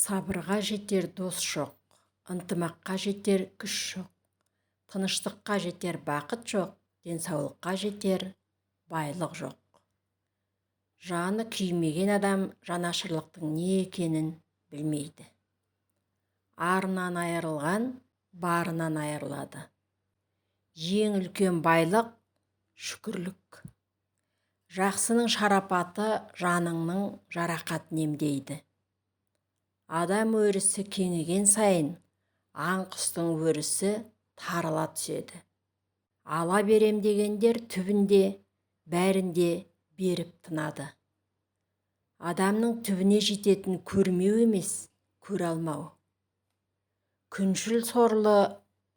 Сабырға жетер дос жоқ, ынтымаққа жетер күш жоқ, тыныштыққа жетер бақыт жоқ, денсаулыққа жетер байлық жоқ. Жаны күймеген адам жанашырлықтың не екенін білмейді. Арынан айырылған барынан айырылады. Ең үлкен байлық шүкірлік. Жақсының шарапаты жаныңның жарақатын емдейді. Адам өрісі кеңіген сайын, аң-құстың өрісі тарыла түседі. Ала берем дегендер түбінде, бәрінде беріп тынады. Адамның түбіне жететін көрмеу емес, көре алмау. Күншіл сорлы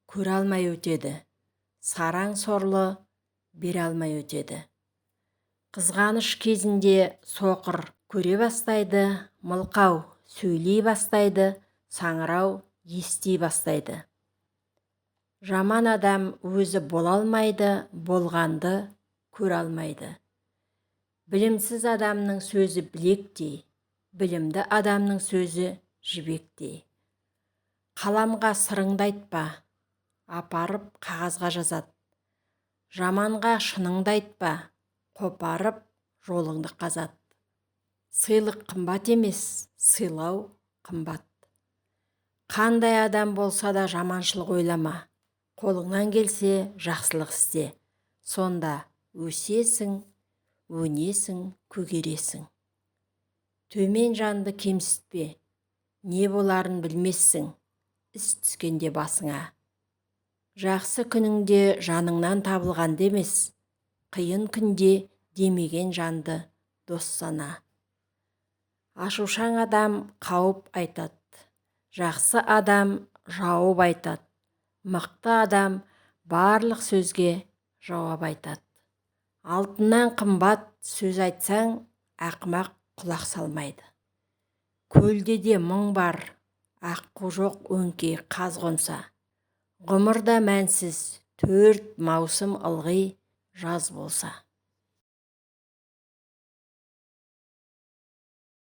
көре алмай өтеді, сараң сорлы бере алмай өтеді. Қызғаныш кезінде соқыр көре бастайды, мылқау сөйлей бастайды, саңырау ести бастайды. Жаман адам өзі бола алмайды, болғанды көре алмайды. Білімсіз адамның сөзі білектей, білімді адамның сөзі жібектей. Қаламға сырыңды айтпа, апарып қағазға жазады. Жаманға шыныңды айтпа, қопарып жолыңды қазады. Сыйлық қымбат емес, сыйлау қымбат. Қандай адам болса да жаманшылық ойлама, қолыңнан келсе жақсылық істе. Сонда өсесің, өнесің, көгересің. Төмен жанды кемсітпе, не боларын білмессің, іс түскенде басыңа. Жақсы күніңде жаныңнан табылғанды емес, қиын күнде демеген жанды дос сана. Ашушаң адам қауіп айтады, жақсы адам жауып айтады, мықты адам барлық сөзге жауап айтады. Алтыннан қымбат сөз айтсаң, ақымақ құлақ салмайды. Көлде де мұң бар, аққу жоқ өңкей қаз қонса. Ғұмырда мәнсіз 4 маусым ылғи жаз болса.